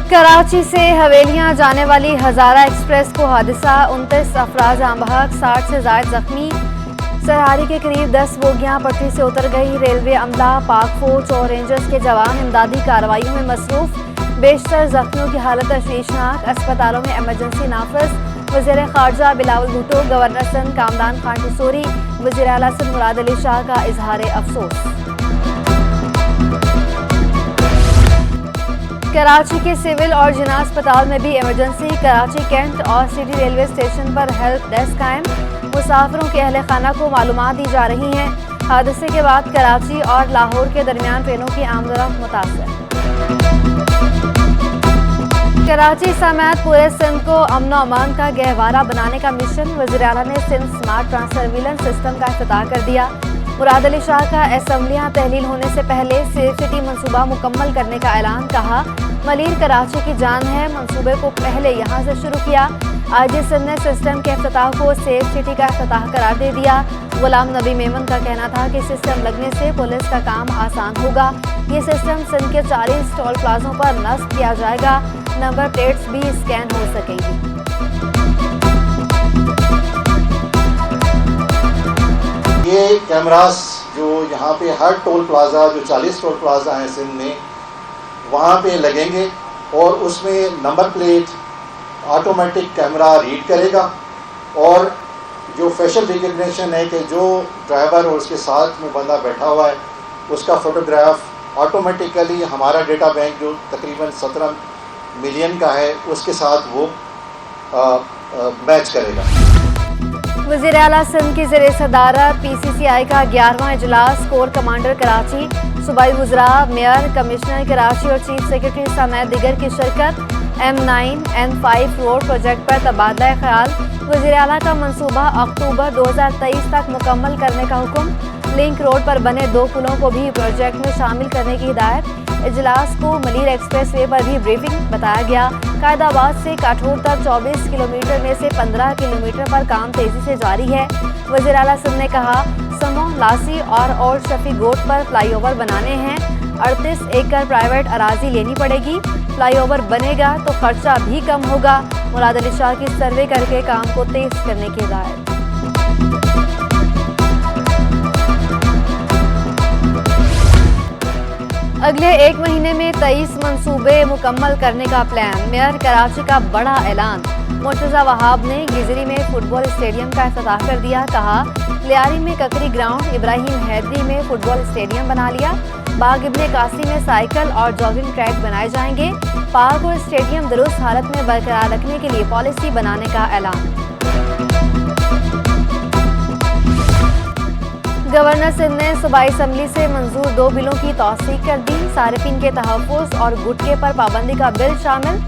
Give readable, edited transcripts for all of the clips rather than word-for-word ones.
कराची से हवेलियां जाने वाली हजारा एक्सप्रेस को हादसा, 29 अफराज आमबहक, 60 से ज्यादा जख्मी। सरहारी के करीब 10 बोगियां पटरी से उतर गई। रेलवे अमला, पाक फौज और रेंजर्स के जवान इमदादी कार्रवाइयों में मसरूफ। बेशतर जख्मियों की हालत तशवीशनाक, अस्पतालों में इमरजेंसी नाफिज। वज़ीर ख़ारजा बिलावल भुट्टो, गवर्नर सिंध कामरान खान टिसोरी, वज़ीर आला सिंध मुराद अली शाह का इजहार अफसोस। कराची के सिविल और जिना अस्पताल में भी इमरजेंसी। कराची कैंट और सिटी रेलवे स्टेशन पर हेल्प डेस्क कायम। मुसाफिरों के अहले खाना को मालूमात दी जा रही हैं। हादसे के बाद कराची और लाहौर के दरमियान ट्रेनों की आमदरफ्त मुतासर। कराची समेत पूरे सिंध को अमन अमान का गहवारा बनाने का मिशन। वज़ीर आला ने सिंध स्मार्ट सर्विलेंस सिस्टम का इफ्तिताह कर दिया। मुराद अली शाह का असम्बलियां तहलील होने से पहले सेफ सिटी मंसूबा मुकम्मल करने का ऐलान। कहा, मलीर कराची की जान है, मंसूबे को पहले यहाँ से शुरू किया। आईजी सिंध ने सिस्टम के इफ्तिताह को सेफ सिटी का इफ्तिताह करार दे दिया। गुलाम नबी मेमन का कहना था कि सिस्टम लगने से पुलिस का काम आसान होगा। ये सिस्टम सिंध के 40 टोल प्लाजों पर नस्ब किया जाएगा। नंबर प्लेट्स भी स्कैन हो सकेंगी। ये कैमरास जो यहाँ पे हर टोल प्लाज़ा, जो 40 टोल प्लाज़ा हैं सिंध में, वहाँ पे लगेंगे और उसमें number plate automatic camera read करेगा और जो फेशियल रिकग्निशन है कि जो ड्राइवर और उसके साथ में बंदा बैठा हुआ है उसका फ़ोटोग्राफ ऑटोमेटिकली हमारा डेटा बैंक जो तकरीबन 17 मिलियन का है उसके साथ वो मैच करेगा। वज़ीर आला सिंध की ज़ेरे सदारत PCCI का 11वां इजलास। कोर कमांडर कराची, सूबाई वज़रा, मेयर, कमिश्नर कराची और चीफ सेक्रेटरी समेत दिगर की शिरकत। M9 N5 रोड प्रोजेक्ट पर तबादला ख्याल। वज़ीर आला का मंसूबा अक्टूबर 2023 तक मुकम्मल करने का हुक्म। लिंक रोड पर बने 2 पुलों को भी प्रोजेक्ट में शामिल करने की हिदायत। इजलास को मलीर एक्सप्रेस वे पर भी ब्रीफिंग बताया गया। कायदाबाद से काठोर तक 24 किलोमीटर में से 15 किलोमीटर पर काम तेजी से जारी है। वज़ीर आला सिंध ने कहा, समो, लासी और ओल्ड शफी गोट पर फ्लाईओवर बनाने हैं। 38 एकड़ प्राइवेट अराजी लेनी पड़ेगी। फ्लाईओवर बनेगा तो खर्चा भी कम होगा। मुराद अली शाह की सर्वे करके काम को तेज करने की हिदायत। अगले 1 महीने में 23 मंसूबे मुकम्मल करने का प्लान। मेयर कराची का बड़ा ऐलान। मुर्तज़ा वहाब ने गिजरी में फुटबॉल स्टेडियम का इफ्तिताह कर दिया। कहा, लियारी में ककरी ग्राउंड, इब्राहिम हैदरी में फुटबॉल स्टेडियम बना लिया। बाग इब्ने कासी में साइकिल और जॉगिंग ट्रैक बनाए जाएंगे। पार्क और स्टेडियम दुरुस्त हालत में बरकरार रखने के लिए पॉलिसी बनाने का ऐलान। गवर्नर सिंध ने सूबाई असम्बली से मंजूर 2 बिलों की तौसीक कर दी। सारिफिन के तहफ़्फ़ुज़ और गुटके पर पाबंदी का बिल शामिल।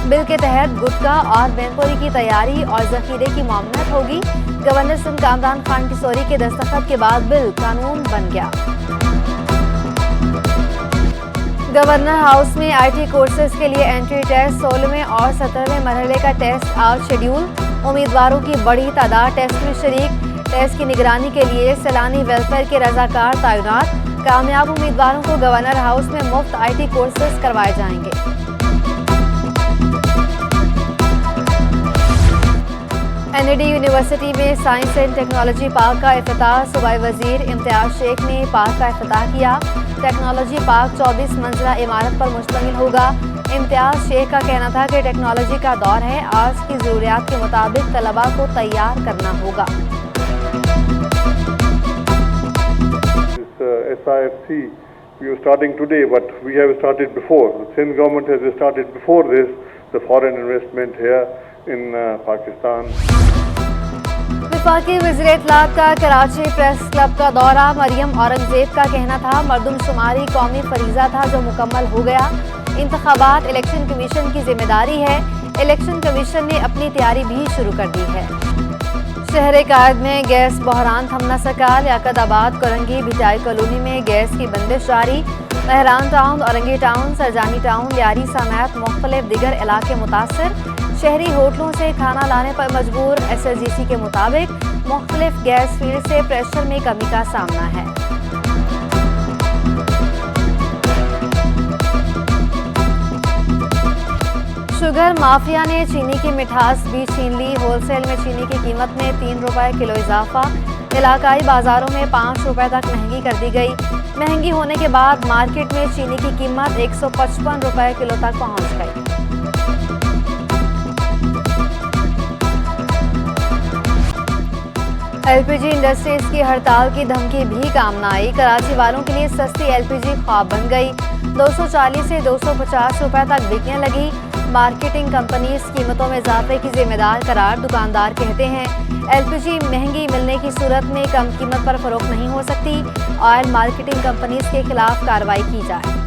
बिल के तहत गुटका और बेनपुरी की तैयारी और जखीरे की मामलत होगी। गवर्नर सिंध कामरान खान टिसोरी के दस्तखत के बाद बिल कानून बन गया। गवर्नर हाउस में IT कोर्सेज के लिए एंट्री टेस्ट 16वें और 17वें मरहले का टेस्ट आज शेड्यूल। उम्मीदवारों की बड़ी तादाद टेस्ट में शरीक। टेस्ट की निगरानी के लिए सैलानी वेलफेयर के रजाकार तैनात। कामयाब उम्मीदवारों को गवर्नर हाउस में मुफ्त IT कोर्सेज करवाए जाएंगे। NAD यूनिवर्सिटी में साइंस एंड टेक्नोलॉजी पार्क का इफ्तिताह। सूबाई वजीर इम्तियाज शेख ने पार्क का इफ्तिताह किया। टेक्नोलॉजी पार्क 24 मंजिला इमारत पर मुश्तमिल होगा। इम्तियाज शेख का कहना था कि टेक्नोलॉजी का दौर है, आज की ज़रूरियात के मुताबिक तलबा को तैयार करना होगा। SIFC we are starting today, but we have started before. The Sindh government has started before this, the foreign investment here in Pakistan. वफाकी वज़ीर इत्तलात का कराची प्रेस क्लब का दौरा। मरियम औरंगजेब का कहना था, मरदमशुमारी कौमी फरीज़ा था जो मुकम्मल हो गया। इंतखाबात इलेक्शन कमीशन की जिम्मेदारी है। इलेक्शन कमीशन ने अपनी तैयारी भी शुरू कर दी है। शहर कायद में गैस बहरान थम न सका। लियाकताबाद, कोरंगी, भिटाई कॉलोनी में गैस की बंदिश जारी। Mehran town, Orangi town, Surjani town, Lyari समेत मुख्तलिफ दिगर इलाके मुतासर। शहरी होटलों से खाना लाने पर मजबूर। SSGC के मुताबिक मुख्तलिफ गैस फील्ड से प्रेशर में कमी का सामना है। शुगर माफिया ने चीनी की मिठास भी छीन ली। होलसेल में चीनी की कीमत में 3 रुपए किलो इजाफा। इलाकाई बाजारों में 5 रुपए तक महंगी कर दी गई। महंगी होने के बाद मार्केट में चीनी की कीमत 155 रुपए किलो तक पहुंच गई। एलपीजी इंडस्ट्रीज की हड़ताल की धमकी भी काम न आई। कराची वालों के लिए सस्ती एलपीजी ख्वाब बन गई। 240 से 250 रुपए तक बिकने लगी। मार्केटिंग कंपनीज कीमतों में इजाफे की जिम्मेदार करार। दुकानदार कहते हैं एलपीजी महंगी मिलने की सूरत में कम कीमत पर फरोख्त नहीं हो सकती। ऑयल मार्केटिंग कंपनीज के खिलाफ कार्रवाई की जाए।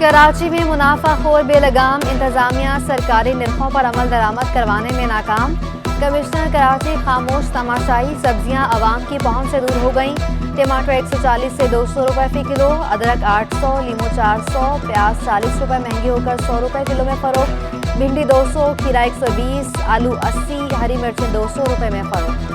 कराची में मुनाफाखोर बेलगाम इंतजामिया सरकारी निर्खों पर अमल दरामद करवाने में नाकाम। कमिश्नर कराची खामोश तमाशाई। सब्जियां आवाम की पहुंच से दूर हो गईं। टमाटर 140 से 200 रुपए फी किलो, अदरक 800, लीमू 400, प्याज 40 रुपए महंगी होकर 100 रुपए किलो में फरोख्त। भिंडी 200, खीरा 120, आलू 80, हरी मिर्चें 200 रुपए में फरोख्त।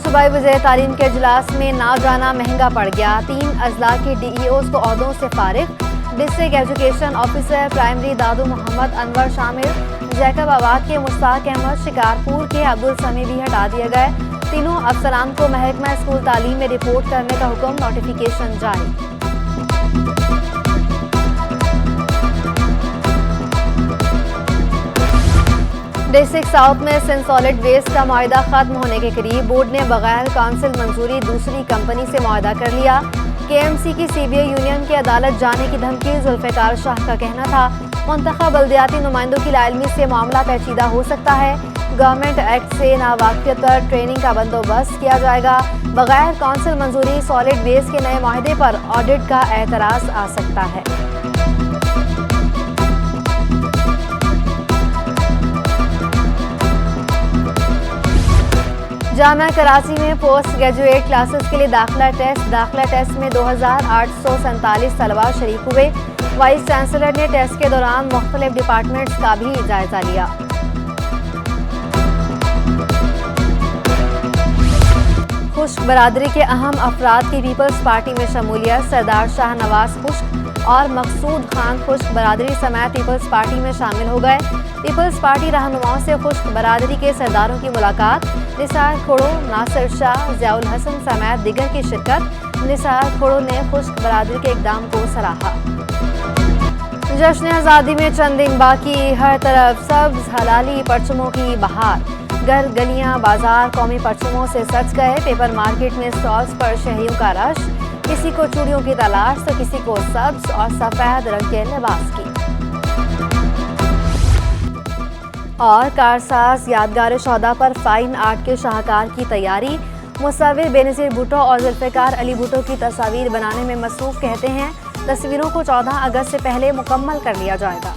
सूबाई वज़ीर तालीम के इजलास में ना जाना महंगा पड़ गया। 3 अजला के DEOs को ओहदों से फारिग। डिस्ट्रिक्ट एजुकेशन ऑफिसर प्राइमरी दादू मोहम्मद अनवर शामिल। जैकबाबाद के मुश्ताक अहमद, शिकारपुर के अब्दुल समी भी हटा दिए गए। तीनों अफसरान को महकमा स्कूल तालीम में रिपोर्ट करने का हुक्म। नोटिफिकेशन जारी। डिस्ट्रिक्ट साउथ में सिंध सॉलिड वेस्ट का मुआहदा खत्म होने के करीब। बोर्ड ने बगैर काउंसिल मंजूरी दूसरी कंपनी से मुआहदा कर लिया। KMC की CBI यूनियन की अदालत जाने की धमकी। जुल्फ़िकार शाह का कहना था मुंतखब बल्दियाती नुमाइंदों की लाइलमी से मामला पेचीदा हो सकता है। गवर्नमेंट एक्ट से नावाकिफियत पर ट्रेनिंग का बंदोबस्त किया जाएगा। बगैर काउंसिल मंजूरी सॉलिड वेस्ट के नए मुआहदे पर ऑडिट का एतराज़ आ सकता है। जामिया कराची में पोस्ट ग्रेजुएट क्लासेस के लिए दाखिला टेस्ट में 2847 तलबा शरीक हुए। वाइस चांसलर ने टेस्ट के दौरान मुख्तलिफ डिपार्टमेंट्स का भी जायजा लिया। खुश्क बरादरी के अहम अफराद की पीपल्स पार्टी में शमूलियत। सरदार शाह नवाज खुश्क और मकसूद खान खुश्क बरादरी समेत पीपल्स पार्टी में शामिल हो गए। पीपल्स पार्टी रहनुमाओं से खुश्क बरादरी के सरदारों की मुलाकात। निसार खोड़ो, नासिर शाह, ज़ियाउल हसन समेत दिगर की शिरकत। निसार खोड़ो ने खुश्क बरादरी के इक़दाम को सराहा। जश्न आज़ादी में चंद दिन बाकी। हर तरफ सब्ज हलाली परचमों की बहार। घर, गलियां, बाजार कौमी परचमों से सज गए। पेपर मार्केट में स्टॉल्स पर शहरियों का रश। किसी को चूड़ियों की तलाश तो किसी को सब्ज और सफ़ेद रंग के लिबास की। और कारसाज यादगार शहदा पर फाइन आर्ट के शाहकार की तैयारी। मुसव्विर बेनज़ीर भुट्टो और जुल्फ़िकार अली भुट्टो की तस्वीर बनाने में मसरूफ़। कहते हैं तस्वीरों को 14 अगस्त से पहले मुकम्मल कर लिया जाएगा।